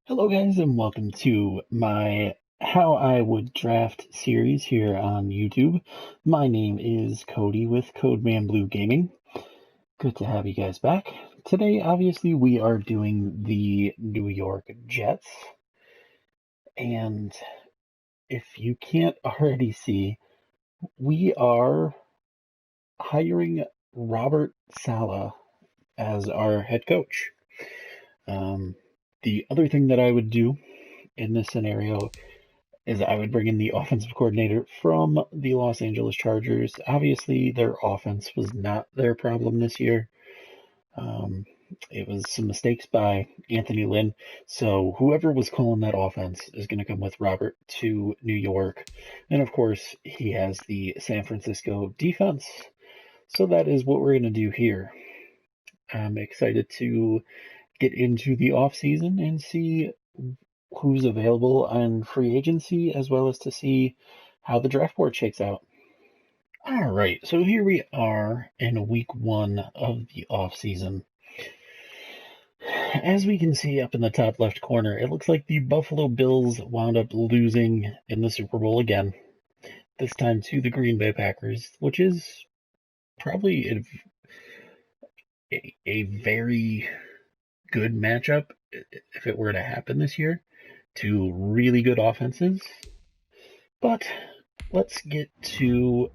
Hello guys and welcome to my How I Would Draft series here on YouTube. My name is Cody with Codeman Blue Gaming. Good to have you guys back. Today obviously we are doing the New York Jets. And if you can't already see, we are hiring Robert Saleh as our head coach. The other thing that I would do in this scenario is I would bring in the offensive coordinator from the Los Angeles Chargers. Obviously, their offense was not their problem this year. It was some mistakes by Anthony Lynn. So whoever was calling that offense is going to come with Robert to New York. And of course, he has the San Francisco defense. So that is what we're going to do here. I'm excited to get into the offseason and see who's available on free agency, as well as to see how the draft board shakes out. All right, so here we are in week one of the offseason. As we can see up in the top left corner, it looks like the Buffalo Bills wound up losing in the Super Bowl again, this time to the Green Bay Packers, which is probably a very good matchup if it were to happen this year. Two really good offenses. But let's get to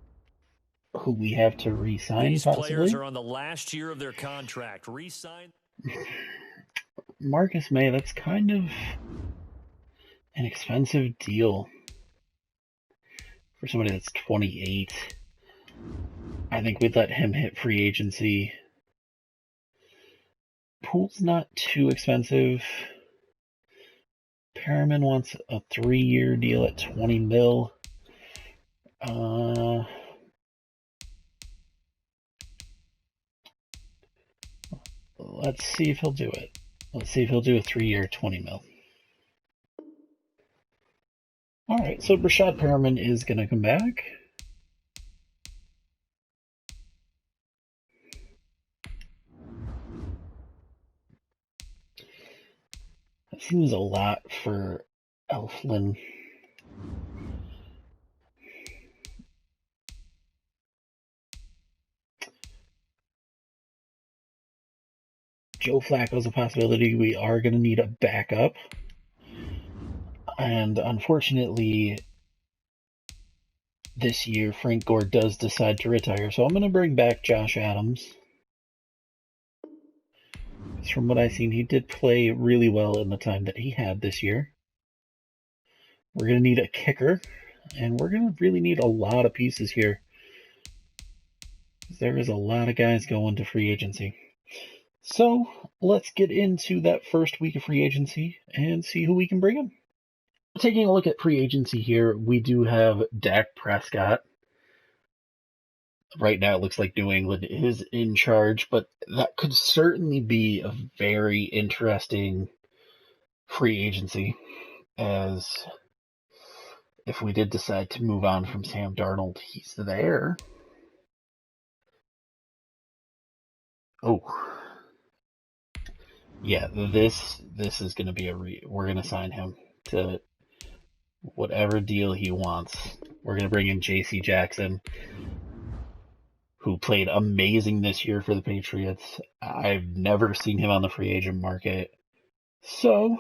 who we have to re-sign, These possibly. players are on the last year of their contract. Re-sign. Marcus May, that's kind of an expensive deal for somebody that's 28. I think we'd let him hit free agency. Poole's not too expensive. Perriman wants a 3-year deal at 20 mil. Let's see if he'll do it. Let's see if he'll do a 3-year, 20 mil. All right, so Brashad Perriman is going to come back. That seems a lot for Elflin. Joe Flacco's a possibility. We are going to need a backup. And unfortunately, this year, Frank Gore does decide to retire. So I'm going to bring back Josh Adams. From what I've seen, he did play really well in the time that he had this year. We're going to need a kicker. And we're going to really need a lot of pieces here. There is a lot of guys going to free agency. So let's get into that first week of free agency and see who we can bring in. Taking a look at free agency here, we do have Dak Prescott. Right now it looks like New England is in charge, but that could certainly be a very interesting free agency, as if we did decide to move on from Sam Darnold, he's there. Oh. Yeah, this is going to be we're going to sign him to whatever deal he wants. We're going to bring in J.C. Jackson, who played amazing this year for the Patriots. I've never seen him on the free agent market. So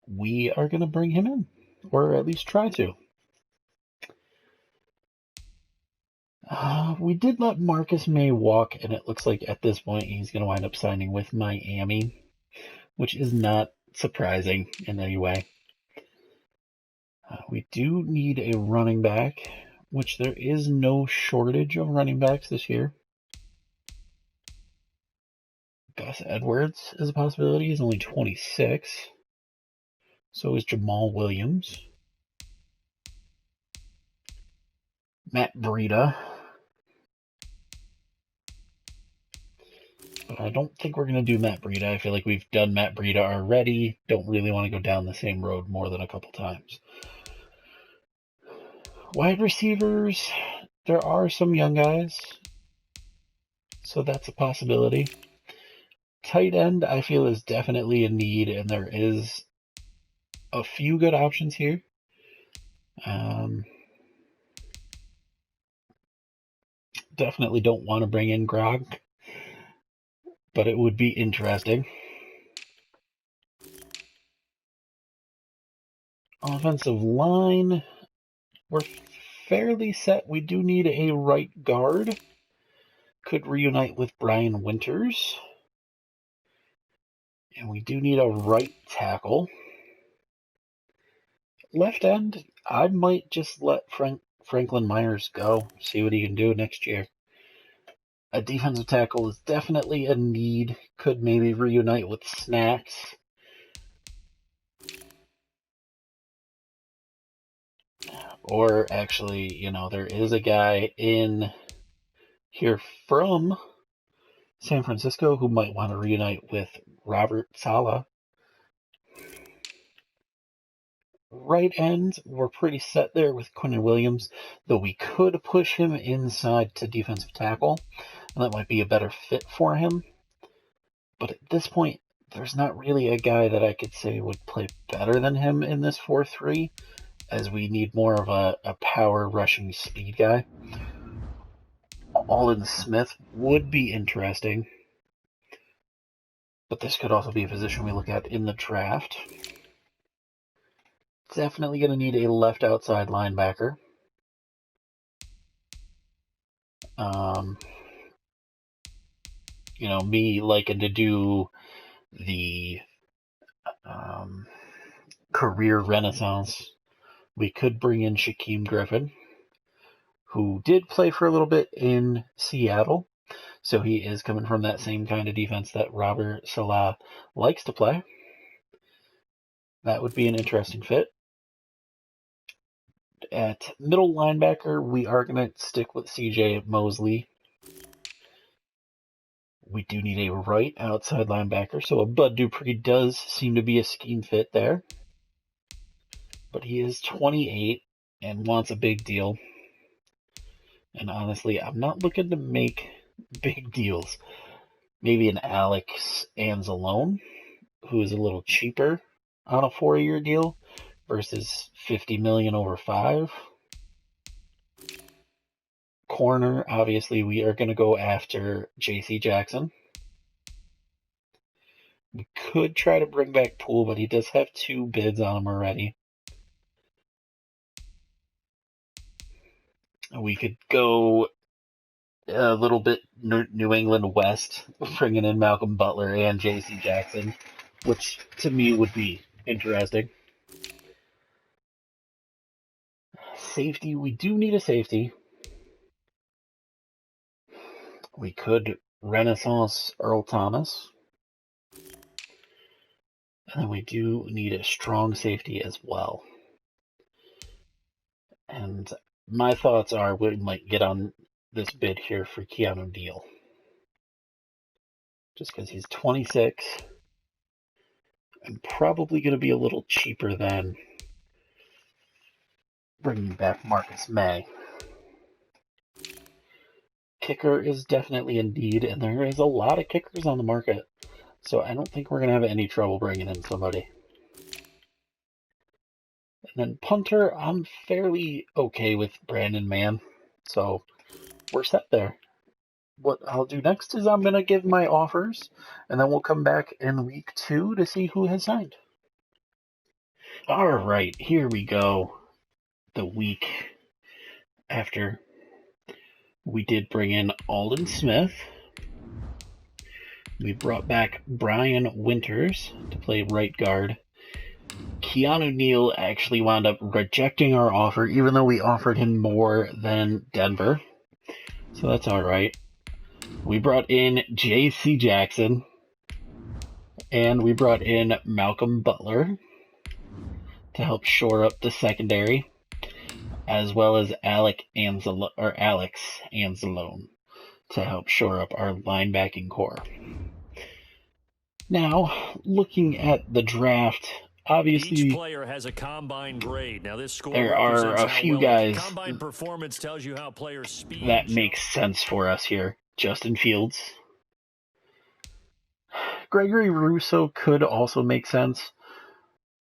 we are going to bring him in, or at least try to. We did let Marcus May walk, and it looks like at this point he's going to wind up signing with Miami, which is not surprising in any way. We do need a running back, which there is no shortage of running backs this year. Gus Edwards is a possibility. He's only 26. So is Jamal Williams. Matt Breida. But I don't think we're going to do Matt Breida. I feel like we've done Matt Breida already. Don't really want to go down the same road more than a couple times. Wide receivers, there are some young guys, so that's a possibility. tight end, I feel, is definitely a need, and there is a few good options here. Definitely don't want to bring in Gronk, but it would be interesting. Offensive line, we're fairly set. We do need a right guard. Could reunite with Brian Winters. And we do need a right tackle. Left end, I might just let Franklin Myers go, see what he can do next year. A defensive tackle is definitely a need. Could maybe reunite with Snacks. Or actually, there is a guy in here from San Francisco who might want to reunite with Robert Saleh. Right end, we're pretty set there with Quentin Williams, though we could push him inside to defensive tackle, and that might be a better fit for him. But at this point, there's not really a guy that I could say would play better than him in this 4-3, as we need more of a power rushing speed guy. Aldon Smith would be interesting, but this could also be a position we look at in the draft. Definitely going to need a left outside linebacker. Me liking to do the career renaissance. We could bring in Shaquem Griffin, who did play for a little bit in Seattle. So he is coming from that same kind of defense that Robert Saleh likes to play. That would be an interesting fit. At middle linebacker, we are going to stick with CJ Mosley. We do need a right outside linebacker, so a Bud Dupree does seem to be a scheme fit there. But he is 28 and wants a big deal. And honestly, I'm not looking to make big deals. Maybe an Alex Anzalone, who is a little cheaper on a 4-year deal versus $50 million over 5. Corner, obviously, we are going to go after J.C. Jackson. We could try to bring back Poole, but he does have 2 bids on him already. We could go a little bit New England West, bringing in Malcolm Butler and J.C. Jackson, which to me would be interesting. Safety, we do need a safety. We could Renaissance Earl Thomas. And then we do need a strong safety as well. And my thoughts are we might get on this bid here for Keanu Neal. Just because he's 26 and probably going to be a little cheaper than bringing back Marcus May. Kicker is definitely a need, and there is a lot of kickers on the market. So I don't think we're going to have any trouble bringing in somebody. And then punter, I'm fairly okay with Brandon Mann. So we're set there. What I'll do next is I'm going to give my offers, and then we'll come back in week 2 to see who has signed. All right, here we go. The week after we did bring in Aldon Smith. We brought back Brian Winters to play right guard. Keanu Neal actually wound up rejecting our offer, even though we offered him more than Denver. So that's all right. We brought in J.C. Jackson, and we brought in Malcolm Butler to help shore up the secondary, as well as Alex Anzalone to help shore up our linebacking core. Now, looking at the draft, obviously each player has a combine grade. Now this score there are a few guys combine performance tells you how players speed that makes sense for us here. Justin Fields, Gregory Russo could also make sense.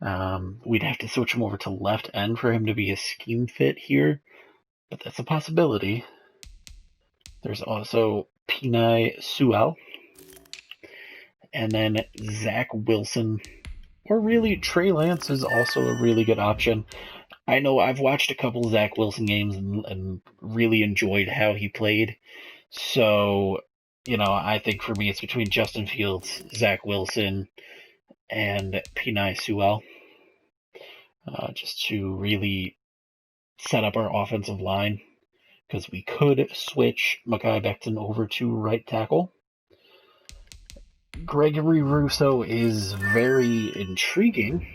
We'd have to switch him over to left end for him to be a scheme fit here, but that's a possibility. There's also Pinay Sewell, and then Zach Wilson, or really Trey Lance is also a really good option. I know I've watched a couple of Zach Wilson games and really enjoyed how he played. So, I think for me it's between Justin Fields, Zach Wilson, and Pinay Sewell, just to really set up our offensive line, because we could switch Mekhi Becton over to right tackle. Gregory Russo is very intriguing,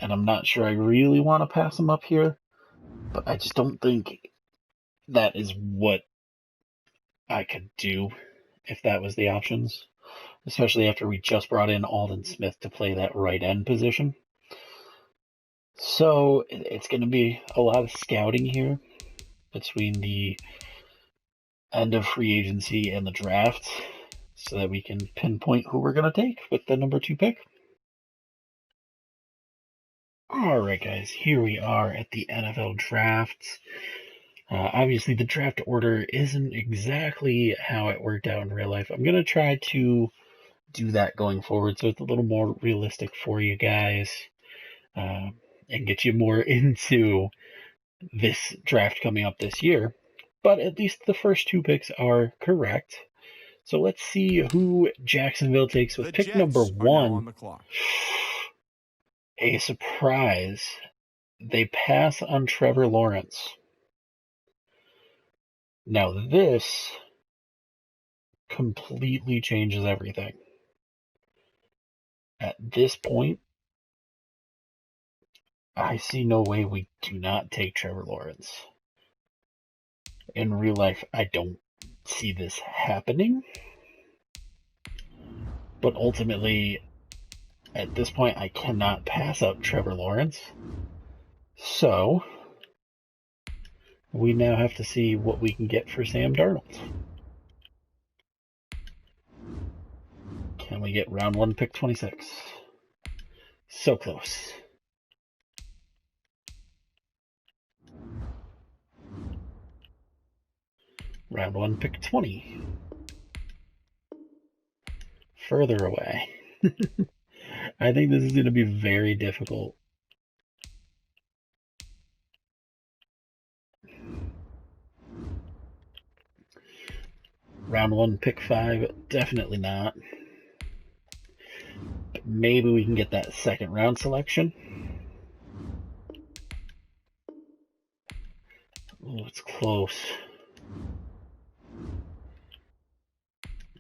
and I'm not sure I really want to pass him up here, but I just don't think that is what I could do if that was the options, especially after we just brought in Aldon Smith to play that right end position. So it's going to be a lot of scouting here between the end of free agency and the draft so that we can pinpoint who we're going to take with the number 2 pick. All right, guys, here we are at the NFL draft. Obviously, the draft order isn't exactly how it worked out in real life. I'm going to try to do that going forward so it's a little more realistic for you guys, and get you more into this draft coming up this year. But at least the first 2 picks are correct. So let's see who Jacksonville takes with pick number 1. A surprise. They pass on Trevor Lawrence. Now this completely changes everything. At this point, I see no way we do not take Trevor Lawrence. In real life, I don't see this happening. But ultimately, at this point, I cannot pass up Trevor Lawrence. So, we now have to see what we can get for Sam Darnold. Can we get round 1, pick 26? So close. Round 1, pick 20. Further away. I think this is going to be very difficult. Round 1, pick 5. Definitely not. But maybe we can get that second round selection. Oh, it's close.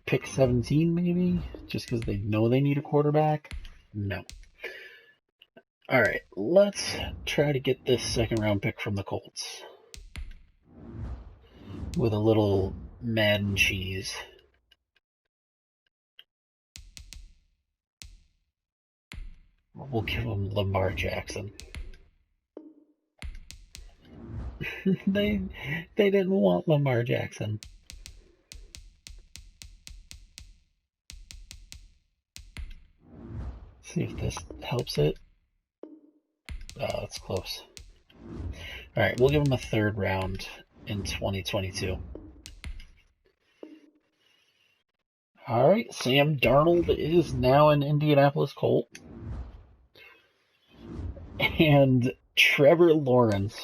Pick 17, maybe? Just because they know they need a quarterback? No. Alright, let's try to get this second round pick from the Colts. With a little Madden cheese. We'll give them Lamar Jackson. They didn't want Lamar Jackson. See if this helps it. Oh, it's close. Alright, we'll give him a third round in 2022. Alright, Sam Darnold is now an Indianapolis Colt. And Trevor Lawrence.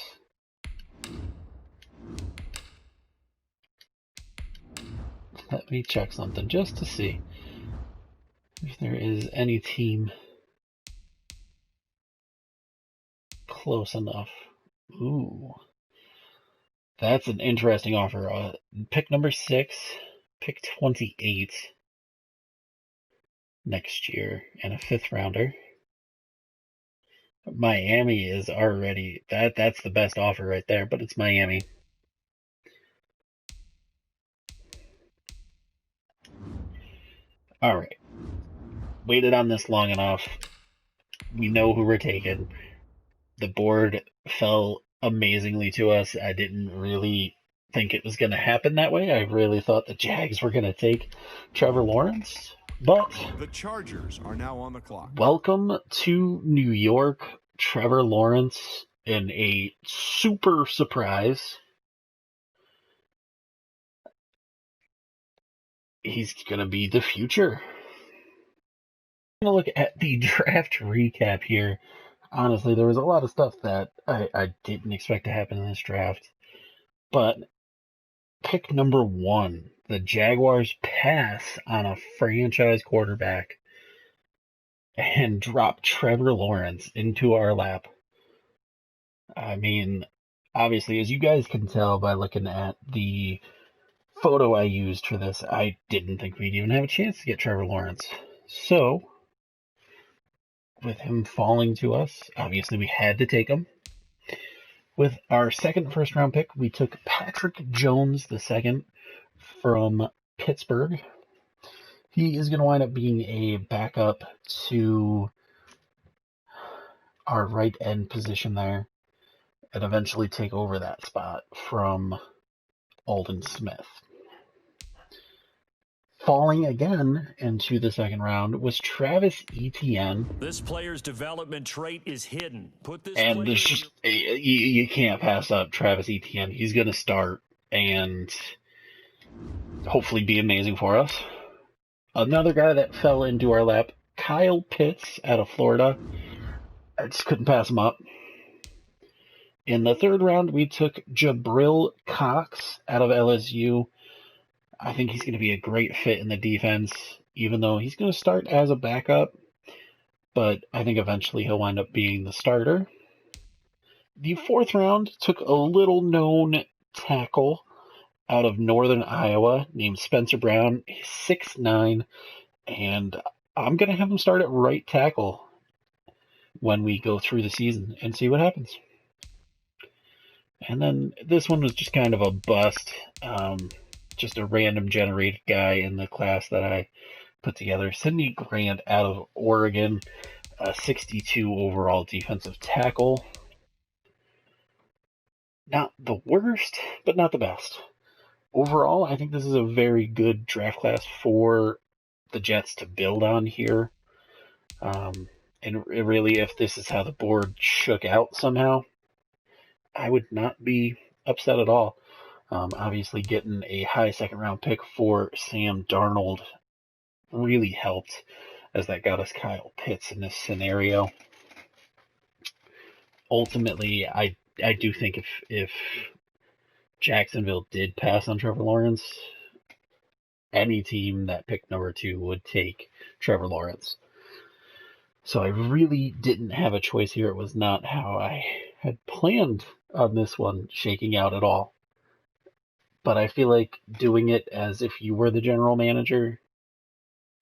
Let me check something just to see if there is any team close enough. Ooh. That's an interesting offer. Pick number 6, pick 28 next year, and a 5th rounder. Miami is already, that's the best offer right there, but it's Miami. Alright. Waited on this long enough. We know who we're taking. The board fell amazingly to us. I didn't really think it was going to happen that way. I really thought the Jags were going to take Trevor Lawrence. But the Chargers are now on the clock. Welcome to New York, Trevor Lawrence, in a super surprise. He's going to be the future. I'm going to look at the draft recap here. Honestly, there was a lot of stuff that I didn't expect to happen in this draft. But pick number 1, the Jaguars pass on a franchise quarterback and drop Trevor Lawrence into our lap. I mean, obviously, as you guys can tell by looking at the photo I used for this, I didn't think we'd even have a chance to get Trevor Lawrence. So, with him falling to us, obviously we had to take him. With our second first-round pick, we took Patrick Jones II from Pittsburgh. He is going to wind up being a backup to our right end position there and eventually take over that spot from Aldon Smith. Falling again into the second round was Travis Etienne. This player's development trait is hidden. Put this and there's just you can't pass up Travis Etienne. He's going to start and hopefully be amazing for us. Another guy that fell into our lap, Kyle Pitts out of Florida. I just couldn't pass him up. In the third round, we took Jabril Cox out of LSU. I think he's going to be a great fit in the defense, even though he's going to start as a backup. But I think eventually he'll wind up being the starter. The fourth round took a little-known tackle out of northern Iowa named Spencer Brown. He's 6'9", and I'm going to have him start at right tackle when we go through the season and see what happens. And then this one was just kind of a bust. Just a random generated guy in the class that I put together. Sidney Grant out of Oregon, a 62 overall defensive tackle. Not the worst, but not the best. Overall, I think this is a very good draft class for the Jets to build on here. And really, if this is how the board shook out somehow, I would not be upset at all. Obviously, getting a high second-round pick for Sam Darnold really helped, as that got us Kyle Pitts in this scenario. Ultimately, I do think if Jacksonville did pass on Trevor Lawrence, any team that picked number 2 would take Trevor Lawrence. So I really didn't have a choice here. It was not how I had planned on this one shaking out at all. But I feel like doing it as if you were the general manager,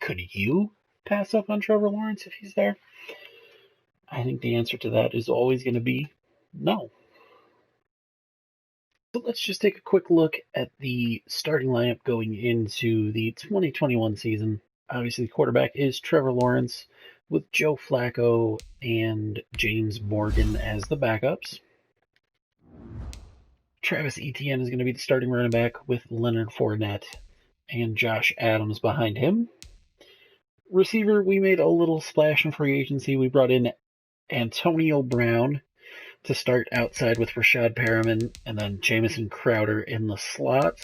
could you pass up on Trevor Lawrence if he's there? I think the answer to that is always going to be no. So let's just take a quick look at the starting lineup going into the 2021 season. Obviously, the quarterback is Trevor Lawrence, with Joe Flacco and James Morgan as the backups. Travis Etienne is going to be the starting running back with Leonard Fournette and Josh Adams behind him. Receiver, we made a little splash in free agency. We brought in Antonio Brown to start outside with Rashad Perriman, and then Jamison Crowder in the slot,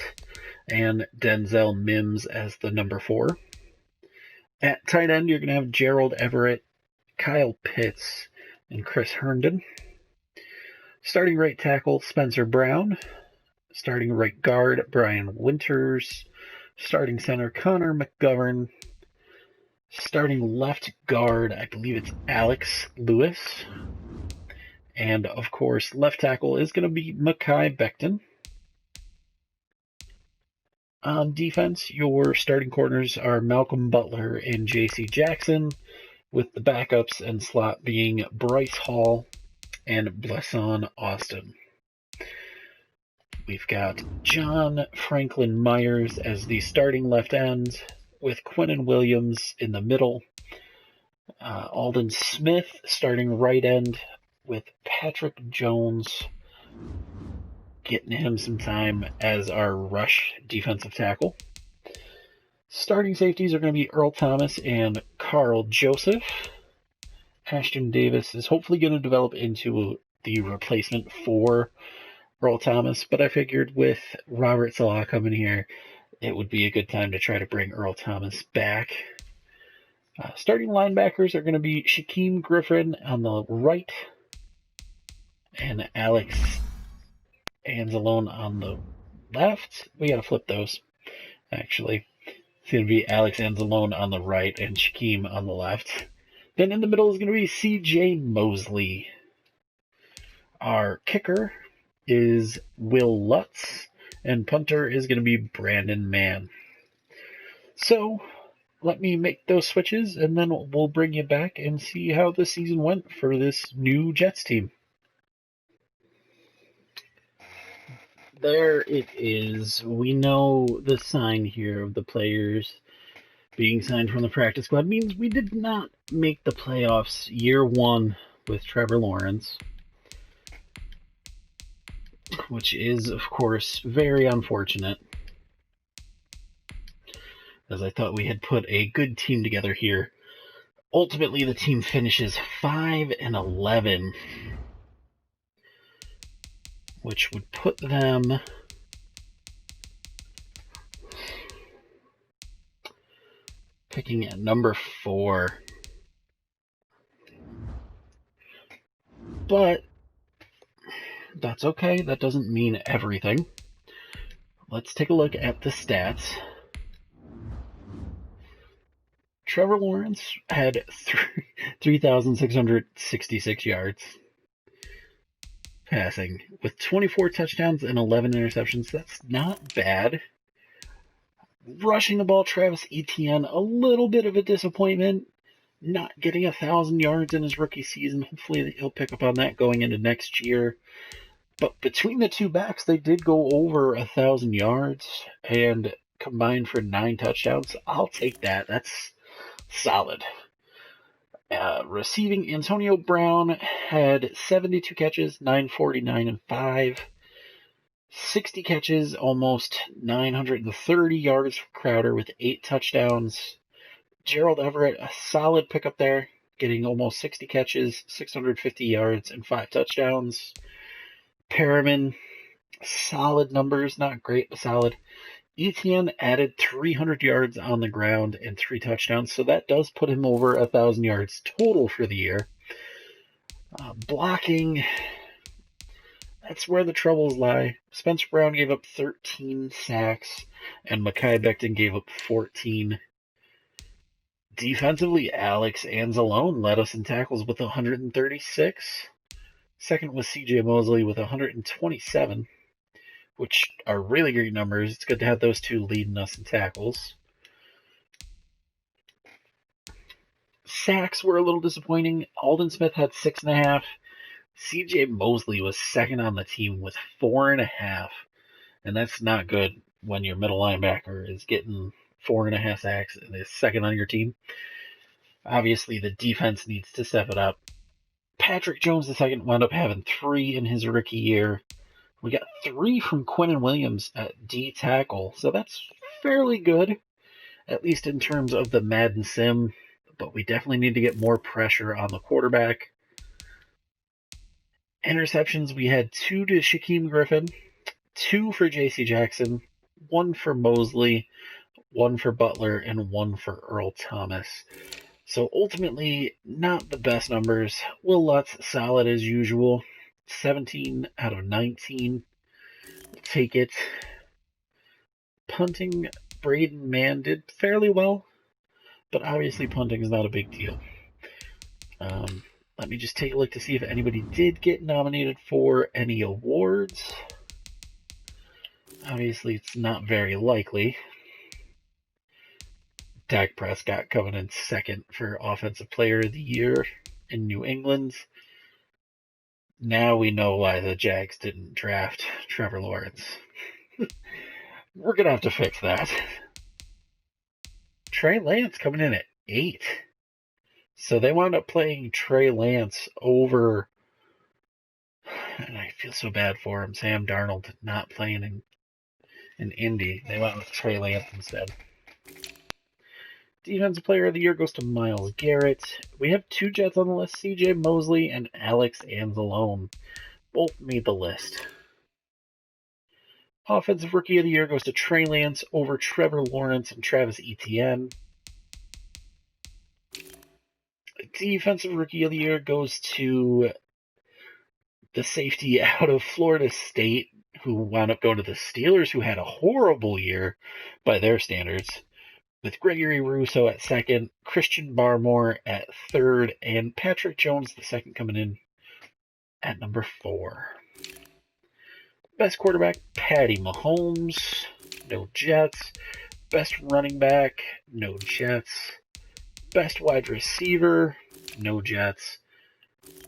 and Denzel Mims as the number 4. At tight end, you're going to have Gerald Everett, Kyle Pitts, and Chris Herndon. Starting right tackle, Spencer Brown. Starting right guard, Brian Winters. Starting center, Connor McGovern. Starting left guard, I believe it's Alex Lewis. And, of course, left tackle is going to be Mekhi Becton. On defense, your starting corners are Malcolm Butler and J.C. Jackson, with the backups and slot being Bryce Hall and Blesson Austin. We've got John Franklin Myers as the starting left end, with Quinnen Williams in the middle. Aldon Smith starting right end, with Patrick Jones getting him some time as our rush defensive tackle. Starting safeties are going to be Earl Thomas and Carl Joseph. Ashton Davis is hopefully going to develop into the replacement for Earl Thomas, but I figured with Robert Salah coming here, it would be a good time to try to bring Earl Thomas back. Starting linebackers are going to be Shaquem Griffin on the right and Alex Anzalone on the left. We got to flip those, actually. It's going to be Alex Anzalone on the right and Shaquem on the left. Then in the middle is going to be C.J. Mosley. Our kicker is Will Lutz, and punter is going to be Brandon Mann. So, let me make those switches, and then we'll bring you back and see how the season went for this new Jets team. There it is. We know the sign here of the players being signed from the practice squad means we did not make the playoffs year one with Trevor Lawrence, which is, of course, very unfortunate, as I thought we had put a good team together here. Ultimately, the team finishes 5-11, which would put them picking at number 4. But that's okay. That doesn't mean everything. Let's take a look at the stats. Trevor Lawrence had 3,666 yards passing with 24 touchdowns and 11 interceptions. That's not bad. Rushing the ball, Travis Etienne, a little bit of a disappointment. Not getting 1,000 yards in his rookie season. Hopefully he'll pick up on that going into next year. But between the two backs, they did go over 1,000 yards and combined for 9 touchdowns. I'll take that. That's solid. Receiving, Antonio Brown had 72 catches, 949 and 5. 60 catches, almost 930 yards for Crowder with 8 touchdowns. Gerald Everett, a solid pickup there, getting almost 60 catches, 650 yards, and 5 touchdowns. Perriman, solid numbers, not great, but solid. Etienne added 300 yards on the ground and 3 touchdowns, so that does put him over 1,000 yards total for the year. Blocking, that's where the troubles lie. Spencer Brown gave up 13 sacks, and Mekhi Becton gave up 14. Defensively, Alex Anzalone led us in tackles with 136. Second was C.J. Mosley with 127, which are really great numbers. It's good to have those two leading us in tackles. Sacks were a little disappointing. Aldon Smith had 6.5. C.J. Mosley was second on the team with 4.5. And that's not good when your middle linebacker is getting 4.5 sacks and is second on your team. Obviously, the defense needs to step it up. Patrick Jones II wound up having 3 in his rookie year. We got 3 from Quinnen Williams at D tackle, so that's fairly good, at least in terms of the Madden sim, but we definitely need to get more pressure on the quarterback. Interceptions, we had 2 to Shaquem Griffin, 2 for J.C. Jackson, 1 for Mosley, 1 for Butler, and 1 for Earl Thomas. So ultimately, not the best numbers. Will Lutz, solid as usual. 17 out of 19. We'll take it. Punting, Braden Mann did fairly well, but obviously punting is not a big deal. Let me just take a look to see if anybody did get nominated for any awards. Obviously, it's not very likely. Dak Prescott coming in second for Offensive Player of the Year in New England. Now we know why the Jags didn't draft Trevor Lawrence. We're going to have to fix that. Trey Lance coming in at 8. So they wound up playing Trey Lance over And I feel so bad for him. Sam Darnold not playing in Indy. They went with Trey Lance instead. Defensive Player of the Year goes to Myles Garrett. We have 2 Jets on the list, C.J. Mosley and Alex Anzalone. Both made the list. Offensive Rookie of the Year goes to Trey Lance over Trevor Lawrence and Travis Etienne. Defensive Rookie of the Year goes to the safety out of Florida State, who wound up going to the Steelers, who had a horrible year by their standards, with Gregory Rousseau at second, Christian Barmore at third, and Patrick Jones the second coming in at number 4. Best quarterback, Patty Mahomes, no Jets. Best running back, no Jets. Best wide receiver, no Jets.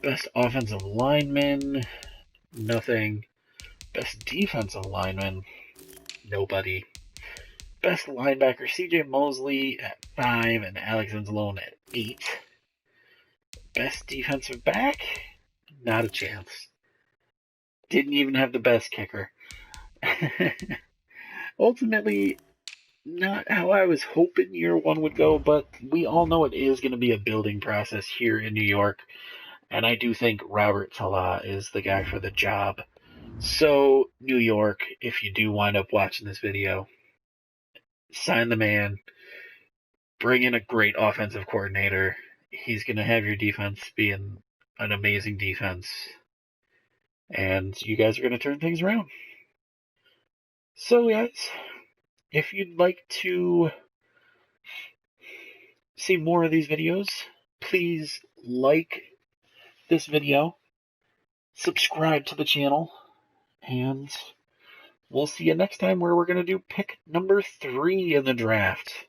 Best offensive lineman, nothing. Best defensive lineman, nobody. Best linebacker, C.J. Mosley at 5 and Alex Anzalone at 8. Best defensive back, not a chance. Didn't even have the best kicker. Ultimately, not how I was hoping year one would go, but we all know it is going to be a building process here in New York, and I do think Robert Saleh is the guy for the job. So, New York, if you do wind up watching this video, sign the man, bring in a great offensive coordinator. He's going to have your defense being an amazing defense, and you guys are going to turn things around. So, guys, if you'd like to see more of these videos, please like this video, subscribe to the channel, and we'll see you next time where we're going to do pick number 3 in the draft.